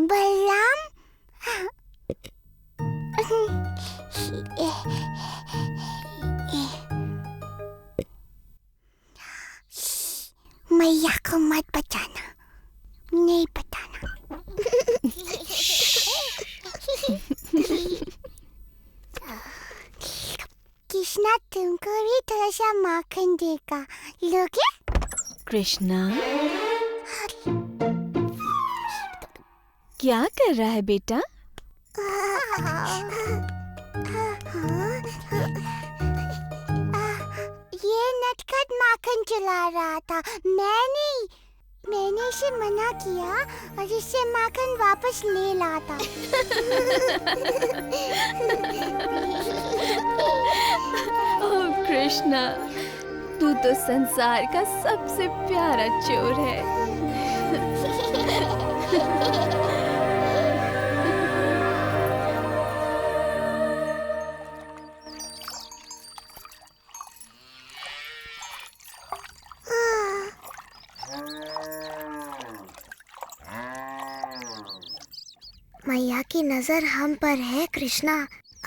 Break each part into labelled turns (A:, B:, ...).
A: बलराम, मैया को मत बताना, नहीं बताना। कृष्णा तुमको भी थोड़ा सा माखन देगा, लोगे?
B: कृष्णा, क्या कर रहा है बेटा?
A: ये नटखट माखन चला रहा था। मैंने इसे मना किया और इससे माखन वापस ले लाता।
B: ओह कृष्णा, तू तो संसार का सबसे प्यारा चोर है।
A: मैया की नजर हम पर है कृष्णा।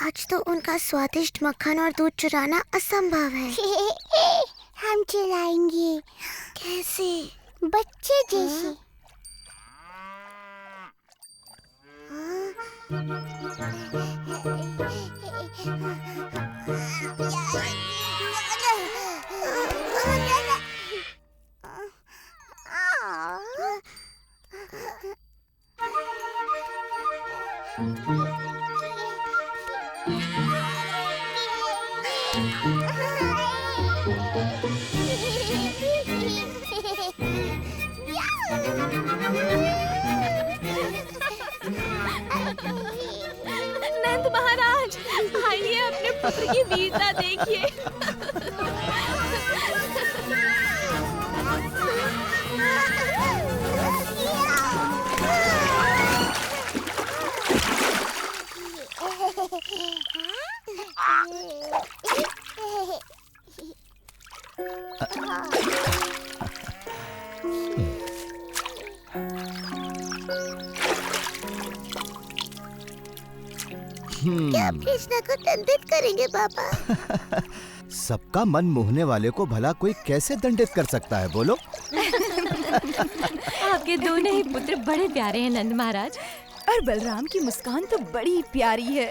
A: आज तो उनका स्वादिष्ट मक्खन और दूध चुराना असंभव है। हम चुराएंगे। कैसे? बच्चे जैसे।
B: नंद महाराज, आइए अपने पुत्र की वीरता देखिए।
A: क्या आप कृष्णा को दंडित करेंगे पापा?
C: सबका मन मोहने वाले को भला कोई कैसे दंडित कर सकता है, बोलो?
B: आपके दोनों ही पुत्र बड़े प्यारे हैं नंद महाराज, और बलराम की मुस्कान तो बड़ी प्यारी है।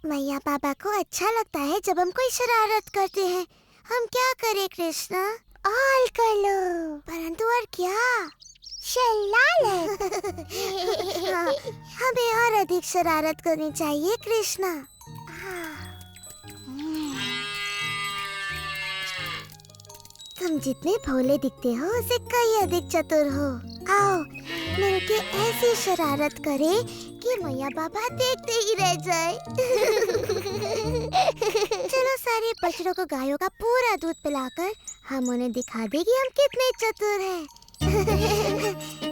A: मैया पापा को अच्छा लगता है जब हम कोई शरारत करते हैं। हम क्या करें कृष्णा? ऑल कर लो। परंतु और क्या? शरारत। हाँ, हमें और अधिक शरारत करनी चाहिए कृष्णा। तुम जितने भोले दिखते हो उससे कई अधिक चतुर हो। आओ मिलके ऐसी शरारत करें कि मैया बाबा देखते ही रह जाए। चलो सारे बछड़ों को गायों का पूरा दूध पिलाकर हम उन्हें दिखा दें कि हम कितने चतुर हैं।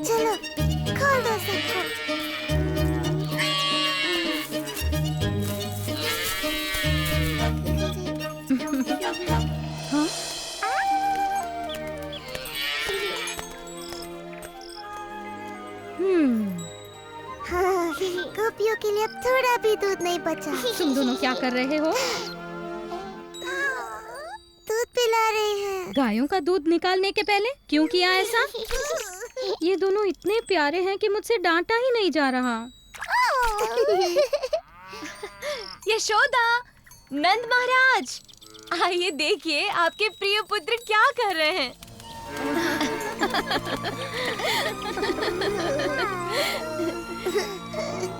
A: चलो खोल दो सबको। हाँ, गोपियों के लिए अब थोड़ा भी दूध नहीं बचा।
B: तुम दोनों क्या कर रहे हो?
A: दूध पिला रहे हैं।
B: गायों का दूध निकालने के पहले क्यों किया ऐसा? ये दोनों इतने प्यारे हैं कि मुझसे डांटा ही नहीं जा रहा।
D: यशोदा, नंद महाराज, आइए देखिए आपके प्रिय पुत्र क्या कर रहे हैं।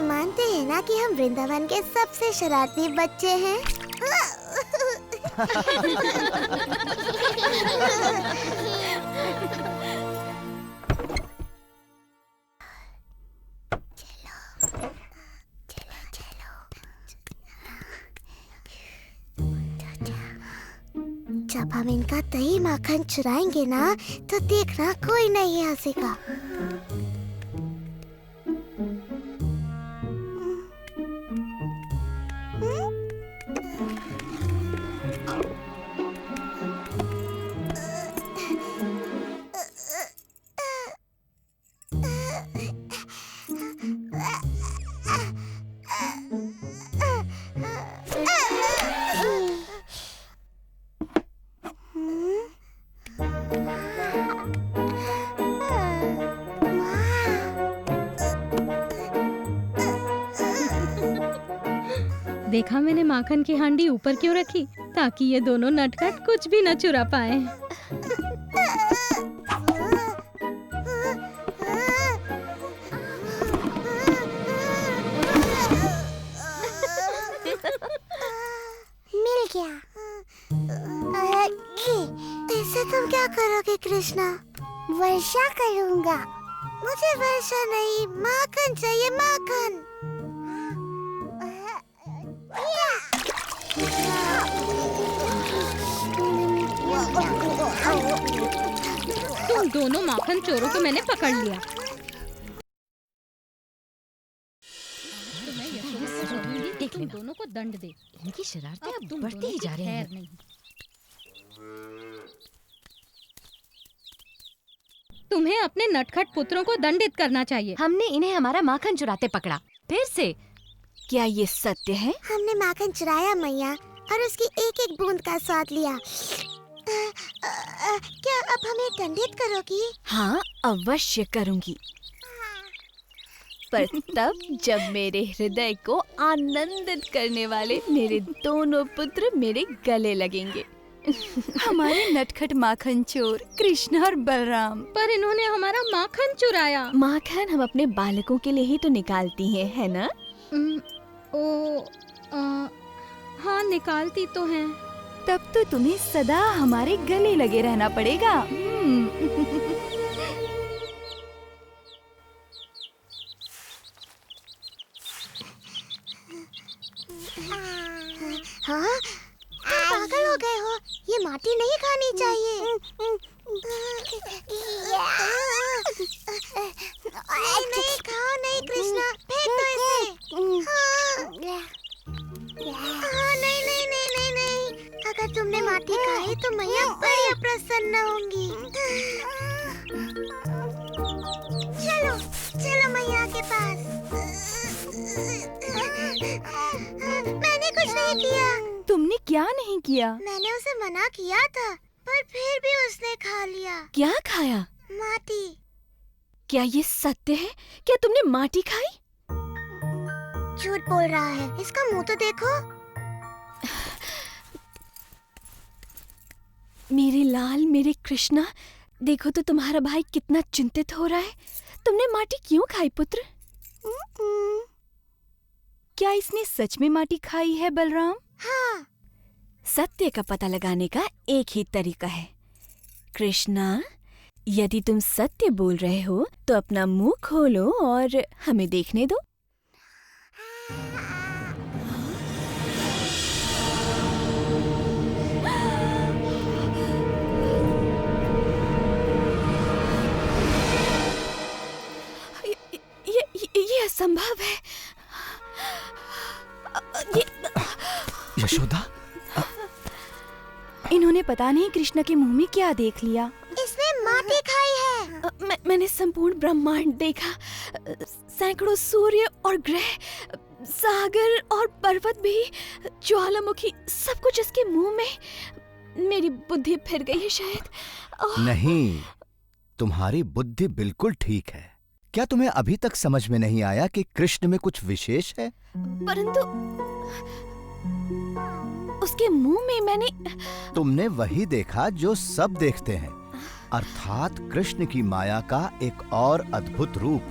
A: मानते हैं ना कि हम वृंदावन के सबसे शरारती बच्चे हैं। जब हम इनका दही माखन चुराएंगे ना, तो देखना कोई नहीं हंसेगा।
B: देखा मैंने माखन की हांडी ऊपर क्यों रखी? ताकि ये दोनों नटखट कुछ भी न चुरा पाए।
A: मिल गया। इससे तुम क्या करोगे कृष्णा? वर्षा करूंगा। मुझे वर्षा नहीं, माखन चाहिए, माखन।
B: तुम दोनों माखन चोरों को मैंने पकड़ लिया। देख लेना, दोनों को दंड दे।
D: इनकी शरारतें
B: अब
D: अब
B: तुम
D: बढ़ती
B: दोनों
D: ही
B: की
D: जा रही
B: खैर
D: हैं।
B: नहीं। तुम्हें अपने नटखट पुत्रों को दंडित करना चाहिए।
D: हमने इन्हें हमारा माखन चुराते पकड़ा। फिर से, क्या ये सत्य है?
A: हमने माखन चुराया मैया, और उसकी एक एक बूंद का स्वाद लिया। क्या अब हमें दंडित करोगी?
D: हाँ, अवश्य करूंगी। पर तब जब मेरे हृदय को आनंदित करने वाले मेरे दोनों पुत्र मेरे गले लगेंगे।
E: हमारे नटखट माखन चोर कृष्ण और बलराम।
B: पर इन्होंने हमारा माखन चुराया।
D: माखन हम अपने बालकों के लिए ही तो निकालती हैं, है ना?
B: हाँ, निकालती तो हैं।
E: तब तो तुम्हें सदा हमारे गले लगे रहना पड़ेगा।
A: हाँ? तुम पागल हो गए हो? ये माटी नहीं खानी चाहिए। नहीं खाओ नहीं कृष्णा, फेंक दो इसे। नहीं नहीं नहीं नहीं नहीं, अगर तुमने माटी खाई तो मैया बड़ी अप्रसन्न होंगी। चलो चलो मैया के पास। मैंने कुछ नहीं किया।
E: तुमने क्या नहीं किया?
A: मैंने उसे मना किया था, पर फिर भी उसने खा लिया।
D: क्या खाया?
A: माटी।
D: क्या ये सत्य है? क्या तुमने माटी खाई?
A: झूठ बोल रहा है, इसका मुंह तो देखो।
D: मेरे लाल, मेरे कृष्णा, देखो तो तुम्हारा भाई कितना चिंतित हो रहा है। तुमने माटी क्यों खाई पुत्र?
E: क्या इसने सच में माटी खाई है बलराम?
A: हाँ।
D: सत्य का पता लगाने का एक ही तरीका है। कृष्णा, यदि तुम सत्य बोल रहे हो तो अपना मुंह खोलो और हमें देखने दो। ये असंभव है।
C: यशोदा,
E: इन्होंने पता नहीं कृष्ण के मुंह में क्या देख लिया।
A: इसने माटी खाई है।
D: मैंने संपूर्ण ब्रह्मांड देखा, सैकड़ों सूर्य और ग्रह, सागर और पर्वत भी, ज्वालामुखी, सब कुछ इसके मुंह में। मेरी बुद्धि फिर गई है शायद।
C: नहीं, तुम्हारी बुद्धि बिल्कुल ठीक है। क्या तुम्हें अभी तक समझ में नहीं आया कि कृष्ण में कुछ विशेष है?
D: परंतु उसके मुंह में मैंने
C: तुमने वही देखा जो सब देखते हैं, अर्थात कृष्ण की माया का एक और अद्भुत रूप।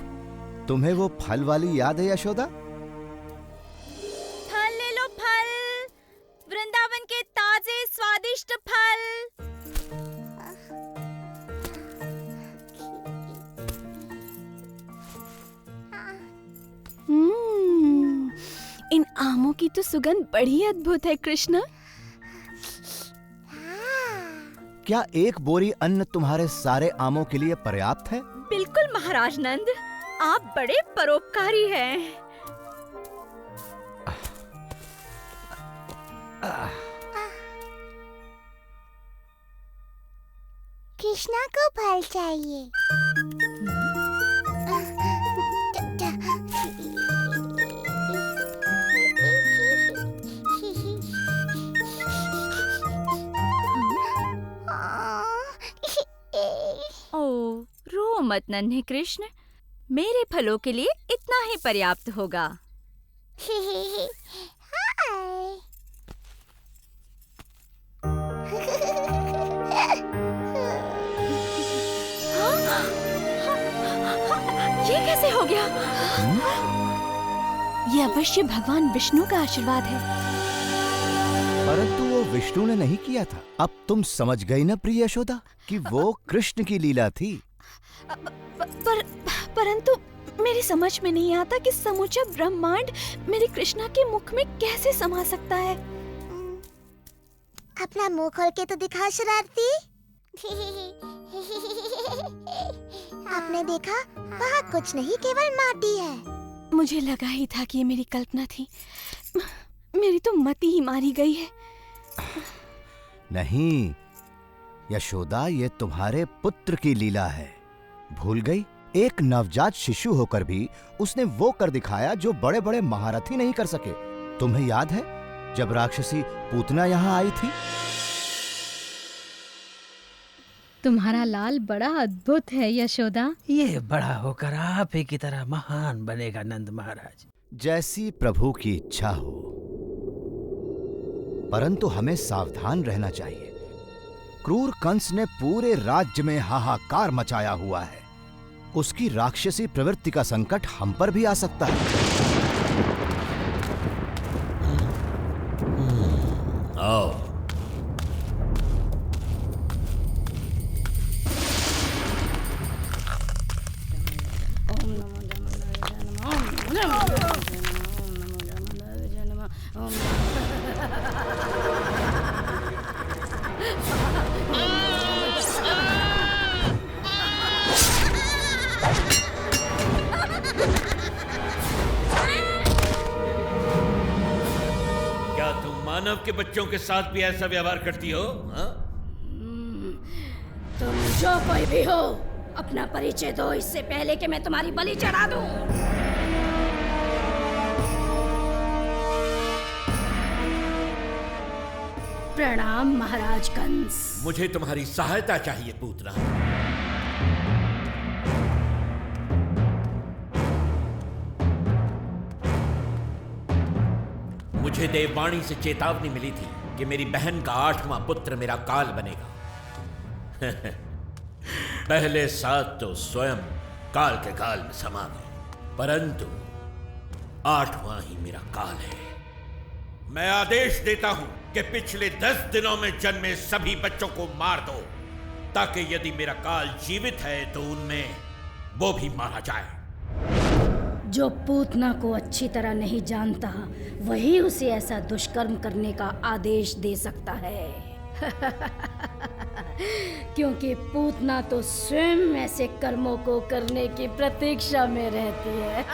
C: तुम्हें वो फल वाली याद है यशोदा?
B: फल ले लो, फल, वृंदावन के ताजे स्वादिष्ट फल।
D: इन आमों की तो सुगंध बड़ी अद्भुत है कृष्ण।
C: क्या एक बोरी अन्न तुम्हारे सारे आमों के लिए पर्याप्त है?
B: बिल्कुल महाराज नंद, आप बड़े परोपकारी हैं।
A: कृष्णा को फल चाहिए।
B: ओ, रो मत नन्हे कृष्ण, मेरे फलों के लिए इतना ही पर्याप्त होगा।
D: ये कैसे हो गया? ये अवश्य भगवान विष्णु का आशीर्वाद है।
C: परंतु वो विष्णु ने नहीं किया था। अब तुम समझ गई ना प्रिय यशोदा कि वो कृष्ण की लीला थी।
D: परंतु मेरी समझ में नहीं आता कि समूचा ब्रह्मांड मेरी कृष्णा के मुख में कैसे समा सकता है।
A: अपना मुंह खोल के तो दिखा शरारती। आपने देखा, वहाँ कुछ नहीं, केवल माटी है।
D: मुझे लगा ही था कि ये मेरी कल्पना थी। मेरी तो मति ही मारी गई है।
C: नहीं यशोदा, ये तुम्हारे पुत्र की लीला है। भूल गई? एक नवजात शिशु होकर भी उसने वो कर दिखाया जो बड़े बड़े महारथी नहीं कर सके। तुम्हें याद है जब राक्षसी पूतना यहाँ आई थी?
B: तुम्हारा लाल बड़ा अद्भुत है यशोदा।
F: ये बड़ा होकर आप ही की तरह महान बनेगा नंद महाराज।
C: जैसी प्रभु की इच्छा हो, परंतु हमें सावधान रहना चाहिए। क्रूर कंस ने पूरे राज्य में हाहाकार मचाया हुआ है। उसकी राक्षसी प्रवृत्ति का संकट हम पर भी आ सकता है।
G: आओ। मानव के बच्चों के साथ भी ऐसा व्यवहार करती हो? हाँ?
H: तुम जो कोई भी हो, अपना परिचय दो इससे पहले कि मैं तुम्हारी बलि चढ़ा दूं। प्रणाम महाराज कंस।
G: मुझे तुम्हारी सहायता चाहिए पूतना। मुझे देववाणी से चेतावनी मिली थी कि मेरी बहन का 8वां पुत्र मेरा काल बनेगा। पहले 7 तो स्वयं काल के काल में समा गए, परंतु 8वां ही मेरा काल है। मैं आदेश देता हूं कि पिछले 10 दिनों में जन्मे सभी बच्चों को मार दो, ताकि यदि मेरा काल जीवित है तो उनमें वो भी मारा जाए।
H: जो पूतना को अच्छी तरह नहीं जानता, वही उसे ऐसा दुष्कर्म करने का आदेश दे सकता है। क्योंकि पूतना तो स्वयं ऐसे कर्मों को करने की प्रतीक्षा में रहती है।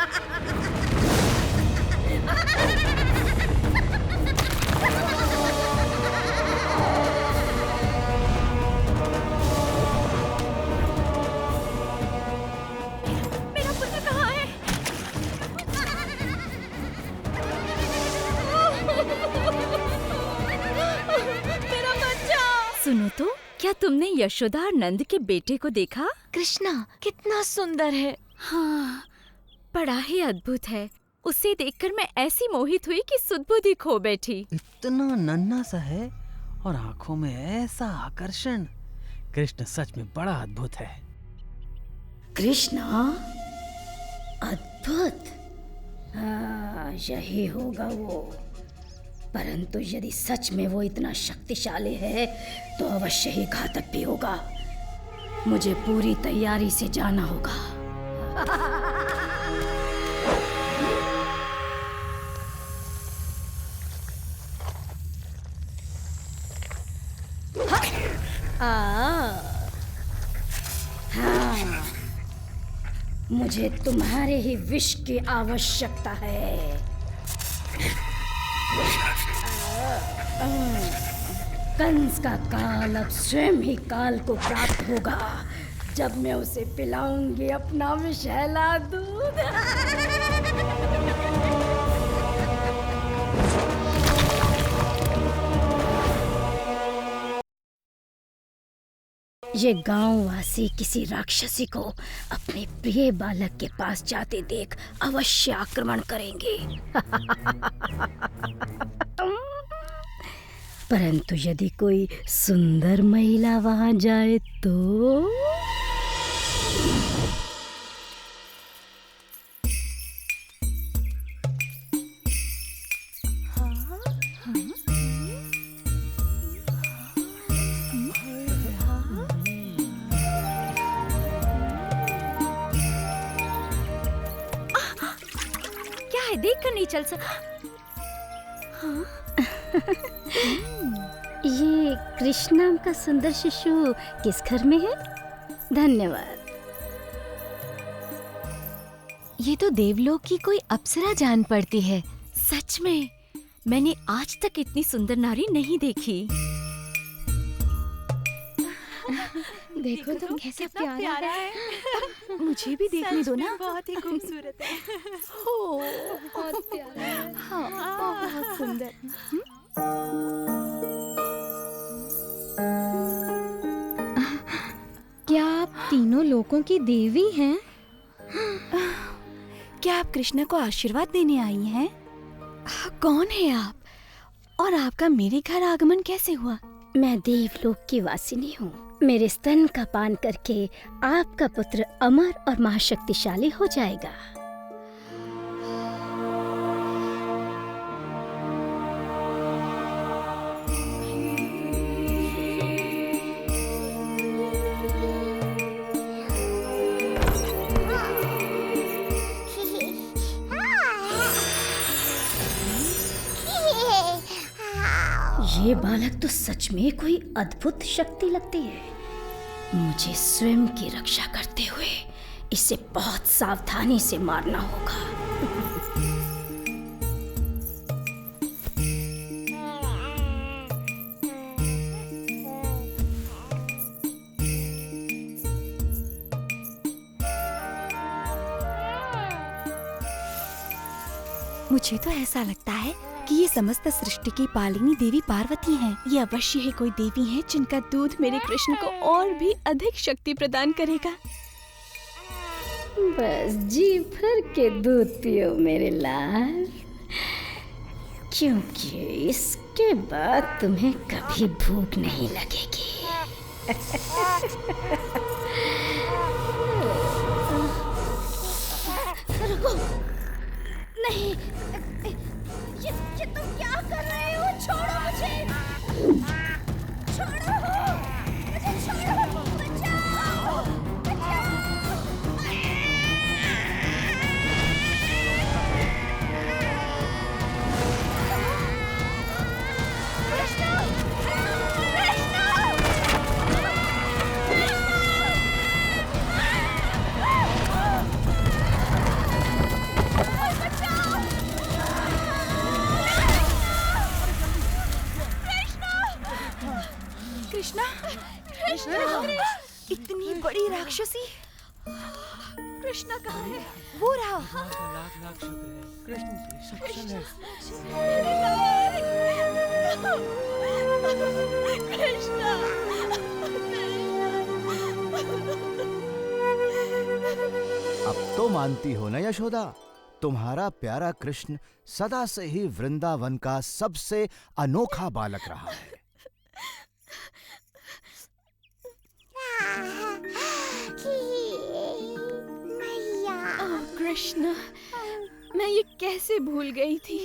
D: सुनो तो, क्या तुमने यशोदा और नंद के बेटे को देखा? कृष्णा कितना सुंदर है। हाँ, बड़ा ही अद्भुत है। उसे देखकर मैं ऐसी मोहित हुई कि सुध-बुद्धि खो बैठी।
F: इतना नन्हा सा है और आंखों में ऐसा आकर्षण। कृष्ण सच में बड़ा अद्भुत है।
H: कृष्णा अद्भुत, हाँ यही होगा वो। परंतु यदि सच में वो इतना शक्तिशाली है तो अवश्य ही घातक भी होगा। मुझे पूरी तैयारी से जाना होगा। हाँ, मुझे तुम्हारे ही विष की आवश्यकता है। कंस का काल अब स्वयं ही काल को प्राप्त होगा जब मैं उसे पिलाऊंगी अपना विषैला दूध। ये गांववासी किसी राक्षसी को अपने प्रिय बालक के पास जाते देख अवश्य आक्रमण करेंगे। परंतु यदि कोई सुंदर महिला वहां जाए तो
D: क्या है, देख कर नहीं चल सकता।
H: ये कृष्णा का सुंदर शिशु किस घर में है? धन्यवाद।
D: ये तो देवलोक की कोई अप्सरा जान पड़ती है। सच में मैंने आज तक इतनी सुंदर नारी नहीं देखी।
B: देखो तो कैसा प्यारा है।
D: मुझे भी देखने दो ना।
E: बहुत ही खूबसूरत है।
D: हो,
B: बहुत प्यारा है।
D: हाँ, बहुत सुंदर।
B: क्या आप तीनों लोगों की देवी हैं?
E: क्या आप कृष्ण को आशीर्वाद देने आई हैं?
D: कौन है आप? और आपका मेरे घर आगमन कैसे हुआ?
H: मैं देवलोक की वासिनी हूँ। मेरे स्तन का पान करके आपका पुत्र अमर और महाशक्तिशाली हो जाएगा। ये बालक तो सच में कोई अद्भुत शक्ति लगती है। मुझे स्वयं की रक्षा करते हुए इसे बहुत सावधानी से मारना होगा।
E: मुझे तो ऐसा लगता है कि ये समस्त सृष्टि की पालिनी देवी पार्वती हैं।
D: ये अवश्य ही कोई देवी है जिनका दूध मेरे कृष्ण को और भी अधिक शक्ति प्रदान करेगा।
H: बस जी भर के दूध पियो मेरे लाल, क्योंकि इसके बाद तुम्हें कभी भूख नहीं लगेगी। रुको, नहीं, ये तुम क्या कर रहे हो? छोड़ो मुझे, छोड़ो मुझे, छोड़ो, बचाओ, बचाओ।
E: कृष्णा, इतनी बड़ी राक्षसी। कृष्णा कहाँ है? वो रहा।
F: कृष्ण
E: कृष्णा।
C: तो मानती हो ना यशोदा, तुम्हारा प्यारा कृष्ण सदा से ही वृंदावन का सबसे अनोखा बालक रहा है।
D: कृष्ण, मैं ये कैसे भूल गई थी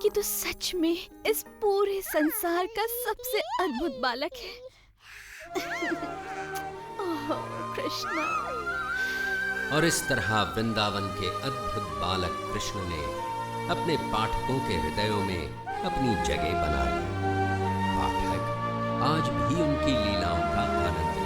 D: कि तू सच में इस पूरे संसार का सबसे अद्भुत बालक है। ओह कृष्ण।
I: और इस तरह वृंदावन के अद्भुत बालक कृष्ण ने अपने पाठकों के हृदयों में अपनी जगह बना ली। पाठक आज भी उनकी लीलाओं का आनंद